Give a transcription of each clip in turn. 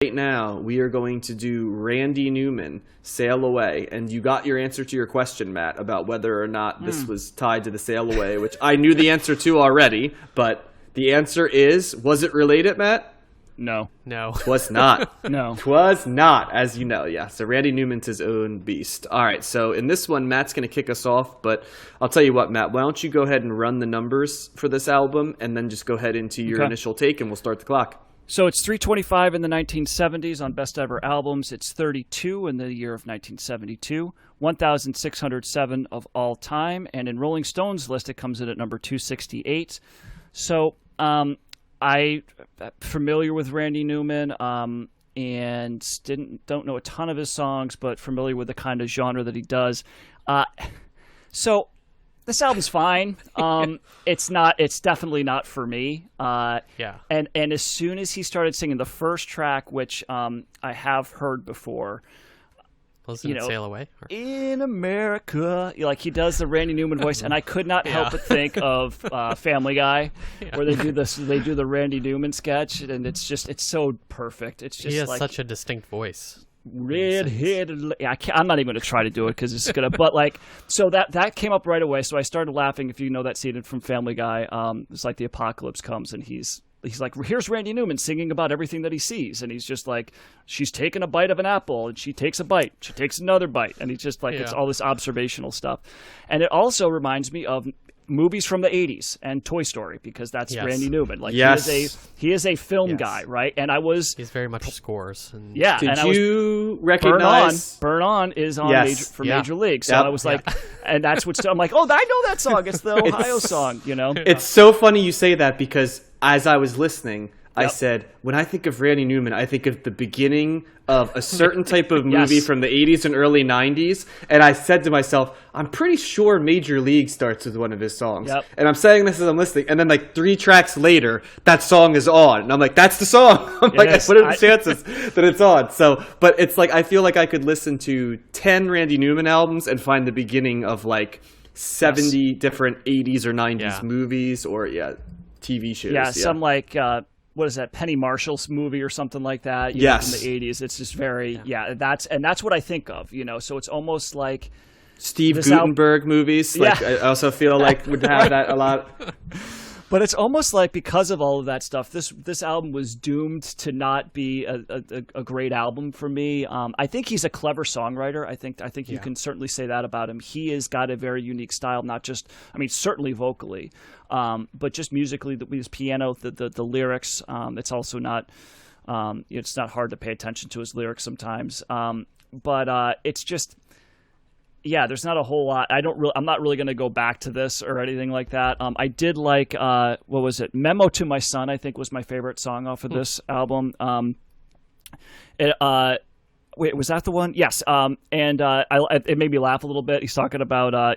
Right now, we are going to do Randy Newman, Sail Away. And you got your answer to your question, Matt, about whether or not this was tied to the Sail Away, which I knew the answer to already. But the answer is, was it related, Matt? No. Twas not. No. Twas not, as you know, yeah. So Randy Newman's his own beast. All right, so in this one, Matt's going to kick us off. But I'll tell you what, Matt, why don't you go ahead and run the numbers for this album and then just go ahead into your initial take and we'll start the clock. So it's 325 in the 1970s on Best Ever Albums. It's 32 in the year of 1972, 1,607 of all time. And in Rolling Stone's list, it comes in at number 268. So I'm familiar with Randy Newman and don't know a ton of his songs, but familiar with the kind of genre that he does. So this album's fine. It's definitely not for me. And as soon as he started singing the first track, which I have heard before, Wasn't it Sail Away? In America, like he does the Randy Newman voice, and I could not help but think of Family Guy, where they do the Randy Newman sketch, and it's so perfect. It's just he has such a distinct voice. Redheaded. I'm not even going to try to do it because it's gonna. But like, so that came up right away. So I started laughing. If you know that scene from Family Guy, it's like the apocalypse comes and he's like, here's Randy Newman singing about everything that he sees, and he's just like, she's taking a bite of an apple, and she takes a bite, she takes another bite, and he's just like, it's all this observational stuff, and it also reminds me of movies from the 80s and Toy Story, because that's Randy Newman. Like he is a film guy, right? And he's very much scores. And Did you recognize Burn On is on Major League. So I was like, and that's what's I'm like, oh, I know that song. It's the Ohio song, you know. It's so funny you say that because as I was listening, I said, when I think of Randy Newman, I think of the beginning of a certain type of movie from the 80s and early 90s. And I said to myself, I'm pretty sure Major League starts with one of his songs. And I'm saying this as I'm listening. And then like 3 tracks later, that song is on. And I'm like, that's the song. I'm like, what are the chances that it's on? So, but it's like, I feel like I could listen to 10 Randy Newman albums and find the beginning of like 70 different 80s or 90s movies or TV shows. Yeah, some like... what is that, Penny Marshall's movie or something like that? You know, in the 80s. It's just very, that's what I think of, you know. So it's almost like Steve Guttenberg movies. Like I also feel like would have that a lot. But it's almost like because of all of that stuff, this album was doomed to not be a great album for me. I think he's a clever songwriter. I think you can certainly say that about him. He has got a very unique style, not just, I mean, certainly vocally, but just musically, his piano, the lyrics. It's also not, it's not hard to pay attention to his lyrics sometimes. But it's just. Yeah, there's not a whole lot. I'm not really going to go back to this or anything like that. I did like what was it? Memo to My Son, I think, was my favorite song off of this album. Wait, was that the one? Yes. It made me laugh a little bit. He's talking about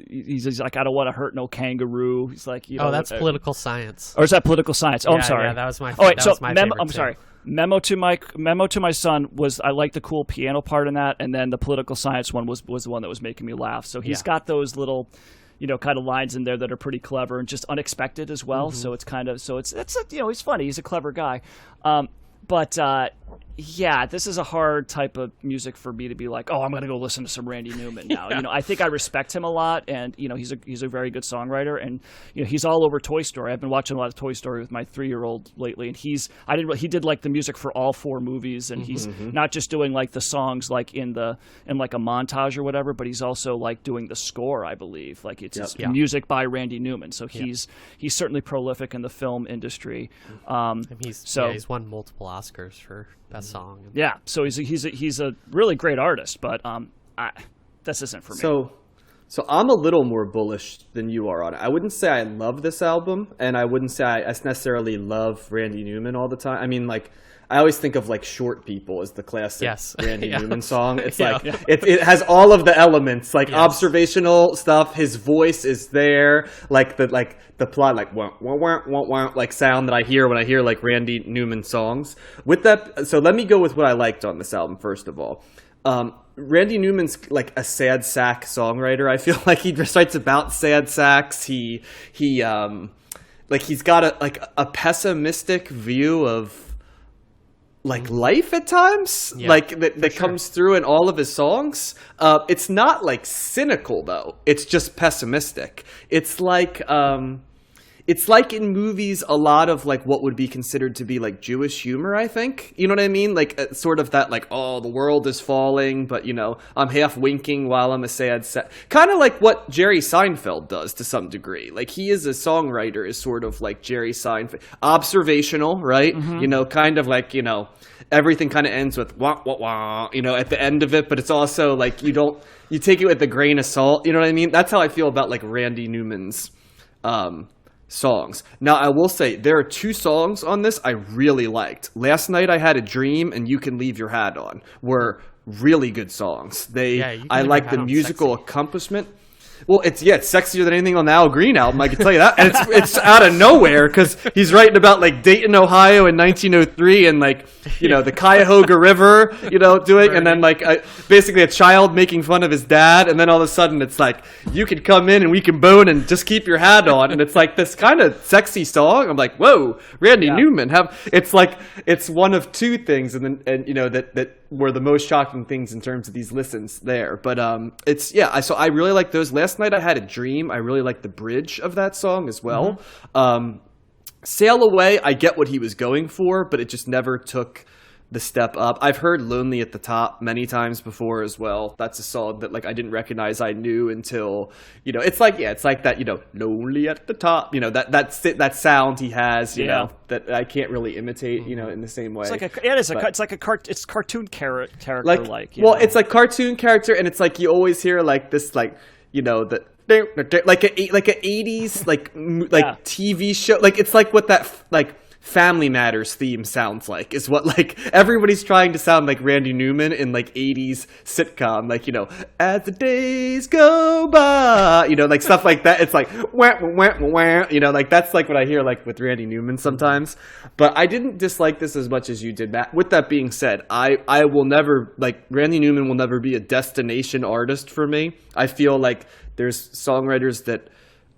he's like, I don't want to hurt no kangaroo. He's like, that's Political Science. Or is that Political Science? Oh, I'm sorry. Yeah, that was my. Favorite. I'm sorry. Memo to My Son was, I like the cool piano part in that, and then the Political Science one was the one that was making me laugh. So he's got those little, kind of lines in there that are pretty clever and just unexpected as well. Mm-hmm. So it's kind of he's funny. He's a clever guy. This is a hard type of music for me to be like, oh, I'm going to go listen to some Randy Newman now. I think I respect him a lot, and he's a very good songwriter, and he's all over Toy Story. I've been watching a lot of Toy Story with my 3-year-old lately, and he did like the music for all 4 movies, and he's not just doing like the songs like in like a montage or whatever, but he's also like doing the score, I believe. Like it's music by Randy Newman, so he's certainly prolific in the film industry. He's won multiple Oscars for best song. Yeah, so he's a really great artist, but this isn't for me. So I'm a little more bullish than you are on it. I wouldn't say I love this album, and I wouldn't say I necessarily love Randy Newman all the time. I mean, like, I always think of like Short People as the classic Randy Newman song. It's it has all of the elements, like observational stuff. His voice is there, like the plot, like wah, wah, wah, wah, wah, like sound that I hear when I hear like Randy Newman songs. With that, so let me go with what I liked on this album first of all. Randy Newman's like a sad sack songwriter. I feel like he just writes about sad sacks. He's got a pessimistic view of like life at times, like that comes through in all of his songs. It's not like cynical though; it's just pessimistic. It's like in movies, a lot of like what would be considered to be like Jewish humor. I think you know what I mean, like sort of that like, oh, the world is falling, but I'm half winking while I'm a sad kind of like what Jerry Seinfeld does to some degree. Like he is a songwriter, is sort of like Jerry Seinfeld, observational, right? Kind of like everything kind of ends with wah wah wah, at the end of it, but it's also like you take it with a grain of salt. You know what I mean? That's how I feel about like Randy Newman's songs. Now, I will say there are 2 songs on this I really liked. Last Night I Had a Dream and You Can Leave Your Hat On were really good songs. I like the musical accomplishment. Well, it's sexier than anything on the Al Green album, I can tell you that. And it's out of nowhere because he's writing about like Dayton, Ohio in 1903 and like, the Cuyahoga River, doing, and then like basically a child making fun of his dad. And then all of a sudden it's like, you can come in and we can bone and just keep your hat on. And it's like this kind of sexy song. I'm like, whoa, Randy Newman. It's like, it's one of 2 things. And then, that were the most shocking things in terms of these listens there. But so I really like those. Last Night I Had a Dream. I really like the bridge of that song as well. Sail Away, I get what he was going for, but it just never took the step up. I've heard Lonely at the Top many times before as well. That's a song that like I didn't recognize I knew until, it's like that, Lonely at the Top, that sound he has, you know, that I can't really imitate, in the same way. It's cartoon character like. It's like cartoon character, and it's like you always hear like this like, that like a 80s like TV show, like it's like what that like Family Matters theme sounds like, is what like everybody's trying to sound like Randy Newman in like 80s sitcom, like as the days go by, like stuff like that. It's like wah, wah, wah, wah, like that's like what I hear like with Randy Newman sometimes. But I didn't dislike this as much as you did, Matt. With that being said, I will never, like, Randy Newman will never be a destination artist for me. I feel like there's songwriters that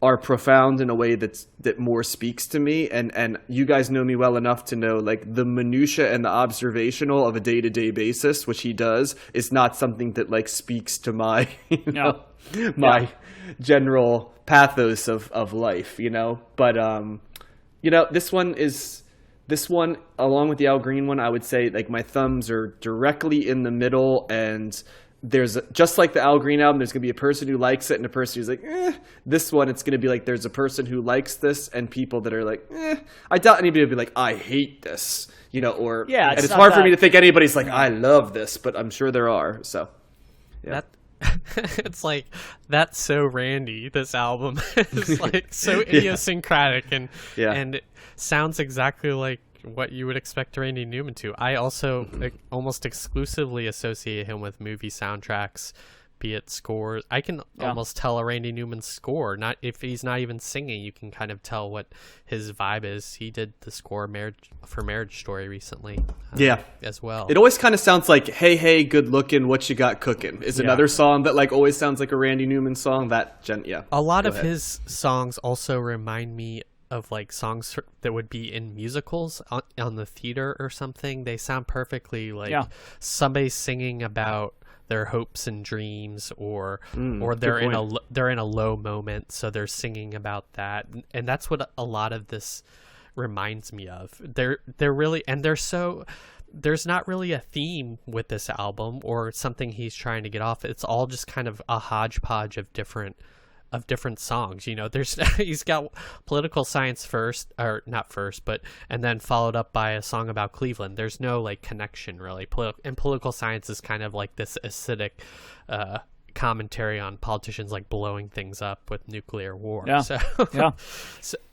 are profound in a way that more speaks to me, and you guys know me well enough to know like the minutia and the observational of a day-to-day basis, which he does, is not something that like speaks to my my general pathos of life, but this one along with the Al Green one, I would say like my thumbs are directly in the middle, and there's just like the Al Green album, there's going to be a person who likes it and a person who's like, This one, it's going to be like there's a person who likes this and people that are like, I doubt anybody would be like, I hate this, or and it's hard for me to think anybody's like, I love this, but I'm sure there are. So it's like, that's so Randy. This album is like so idiosyncratic and it sounds exactly like what you would expect Randy Newman to. I also almost exclusively associate him with movie soundtracks, be it scores. I can almost tell a Randy Newman score. Not if he's not even singing, you can kind of tell what his vibe is. He did the score for Marriage Story recently, as well. It always kind of sounds like "Hey Hey, Good Looking, What You Got Cooking" is another song that like always sounds like a Randy Newman song. A lot of his songs also remind me of like songs that would be in musicals on the theater or something. They sound perfectly like somebody singing about their hopes and dreams, or they're in a low moment, so they're singing about that, and that's what a lot of this reminds me of. They're really, and there's not really a theme with this album or something he's trying to get off. It's all just kind of a hodgepodge of different songs. He's got Political Science first, or not first, but and then followed up by a song about Cleveland. There's no like connection really. And Political Science is kind of like this acidic commentary on politicians like blowing things up with nuclear war. So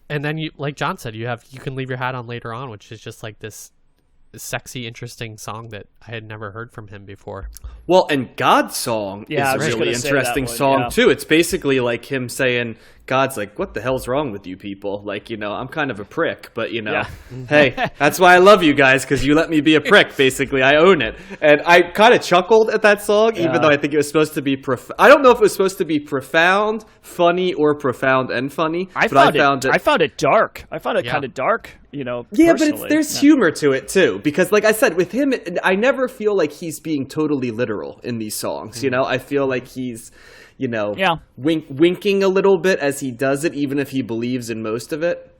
and then you, like John said, you Can Leave Your Hat On later on, which is just like this sexy, interesting song that I had never heard from him before. Well, and God's Song is a really interesting song too. It's basically like him saying, God's like, what the hell's wrong with you people? Like, I'm kind of a prick, but hey, that's why I love you guys, because you let me be a prick. Basically, I own it. And I kind of chuckled at that song, even though I think it was supposed to be I don't know if it was supposed to be profound, funny, or profound and funny. I found it dark. I found it kind of dark. Yeah, personally. but there's humor to it too, because like I said, with him, I never feel like he's being totally literal in these songs. I feel like he's winking a little bit as he does it, even if he believes in most of it.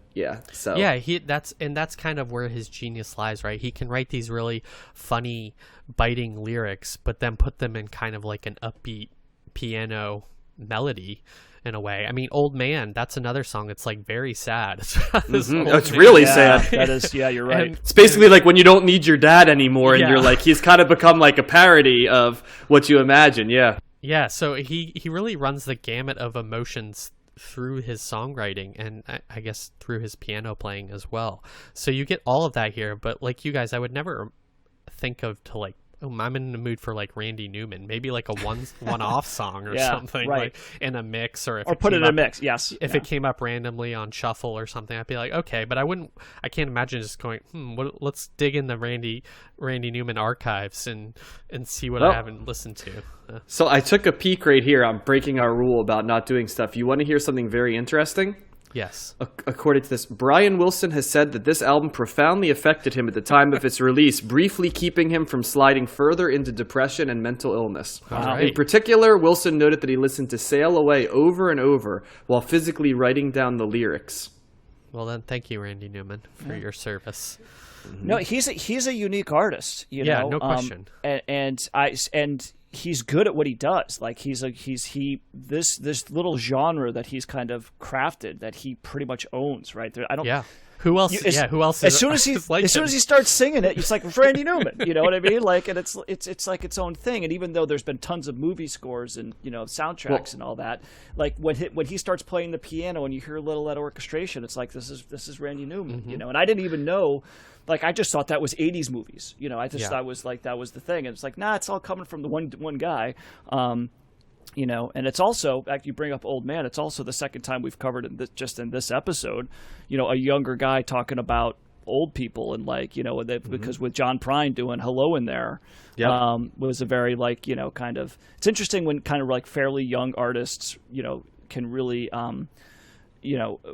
So that's kind of where his genius lies, right? He can write these really funny, biting lyrics, but then put them in kind of like an upbeat piano melody in a way. I mean, Old Man, that's another song that's like very sad. It's really sad. That is, you're right. It's basically like when you don't need your dad anymore, and you're like, he's kind of become like a parody of what you imagine. Yeah, so he really runs the gamut of emotions through his songwriting, and I guess through his piano playing as well. So you get all of that here, but like you guys, I would never think of to like, I'm in the mood for like Randy Newman, maybe like a one-off song or something, right. like in a mix, or put it in a mix. Yes, if it came up randomly on shuffle or something, I'd be like, okay, but I can't imagine just going, let's dig in the Randy Newman archives and see what I haven't listened to. So I took a peek right here. I'm breaking our rule about not doing stuff. You want to hear something very interesting? Yes. According to this, Brian Wilson has said that this album profoundly affected him at the time of its release, briefly keeping him from sliding further into depression and mental illness. Right. In particular, Wilson noted that he listened to Sail Away over and over while physically writing down the lyrics. Well then, thank you, Randy Newman, for your service. No, he's a unique artist, know. No question. And he's good at what he does. Like this little genre that he's kind of crafted that he pretty much owns, right? I don't. Yeah. Who else? Who else? As soon as he starts singing it, it's like Randy Newman. You know what I mean? Like, and it's like its own thing. And even though there's been tons of movie scores and soundtracks and all that, like when he starts playing the piano and you hear a little of that orchestration, it's like this is Randy Newman. And I didn't even know. Like, I just thought that was 80s movies. I just thought that was the thing. And it's like, nah, it's all coming from the one guy. And it's also, you bring up Old Man, it's also the second time we've covered it just in this episode, a younger guy talking about old people and because with John Prine doing Hello in there was a very kind of, it's interesting when kind of like fairly young artists, can really,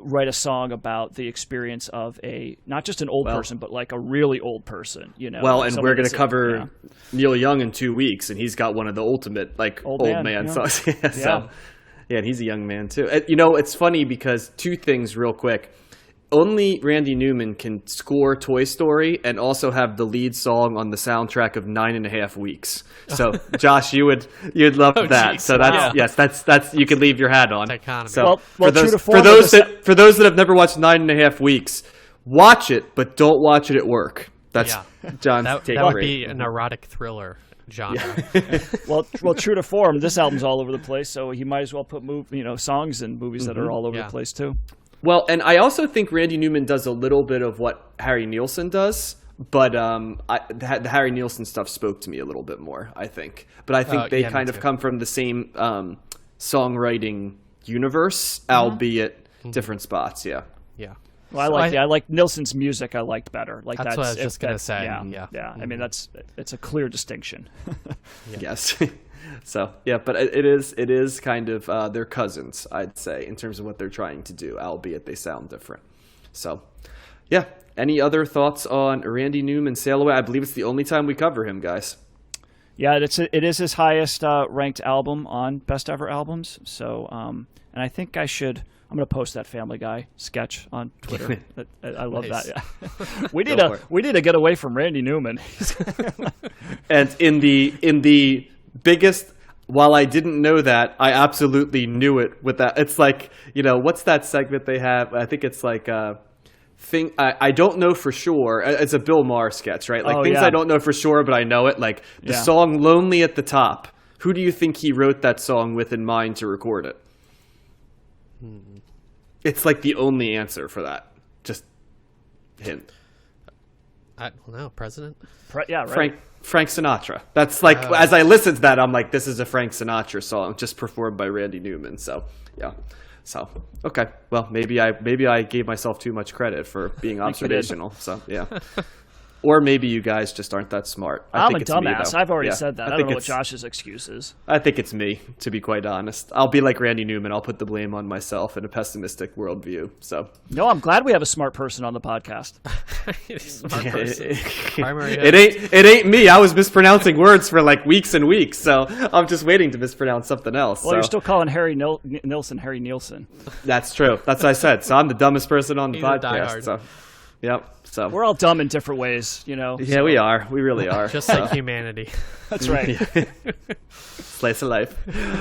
write a song about the experience of not just an old person, but like a really old person, Well, and we're going to cover Neil Young in 2 weeks, and he's got one of the ultimate old man songs. And he's a young man too. It's funny because two things real quick. Only Randy Newman can score Toy Story and also have the lead song on the soundtrack of 9.5 Weeks. So, Josh, you'd love that. Geez. So that's you can leave your hat on. So for those that have never watched 9.5 Weeks, watch it, but don't watch it at work. That's John's take. That would be an erotic thriller genre. well, true to form, this album's all over the place, so he might as well put songs in movies that are all over the place too. Well, and I also think Randy Newman does a little bit of what Harry Nilsson does, but the Harry Nilsson stuff spoke to me a little bit more, I think. But I think they kind of come from the same songwriting universe, albeit different spots. Yeah. Well, I like Nilsson's music. I liked better. Like that's what I was just gonna say. Yeah. I mean, it's a clear distinction. Yes. So but it is kind of they're cousins, I'd say, in terms of what they're trying to do, albeit they sound different. So any other thoughts on Randy Newman, Sail Away? I believe it's the only time we cover him, guys. Yeah, it is his highest ranked album on Best Ever Albums. So and I think I'm going to post that Family Guy sketch on Twitter. I love that. Yeah. We need to get away from Randy Newman. And in the biggest, while I didn't know that, I absolutely knew it with that. It's like, what's that segment they have? I think it's like I don't know for sure. It's a Bill Maher sketch, right? Like I don't know for sure, but I know it. Like the song "Lonely at the Top." Who do you think he wrote that song with in mind to record it? It's like the only answer for that. Just hint. I don't know. President? Right. Frank Sinatra. That's like, as I listened to that, I'm like, this is a Frank Sinatra song just performed by Randy Newman. So, yeah. So okay, well maybe I gave myself too much credit for being observational. So yeah. Or maybe you guys just aren't that smart. I'm think a it's dumbass. me, I've already said that. I don't know what it's- Josh's excuse is. I think it's me, to be quite honest. I'll be like Randy Newman. I'll put the blame on myself in a pessimistic worldview. So No, I'm glad we have a smart person on the podcast. Smart person. Primary it ain't me. I was mispronouncing words for like weeks and weeks, so I'm just waiting to mispronounce something else. Well, so. you're still calling Harry Nilsson Harry Nielsen. That's true. That's what I said. So I'm the dumbest person on the He's a podcast. diehard. So, yep. So We're all dumb in different ways, you know. yeah, we are. We really are. Just like humanity. That's right. Slice of life.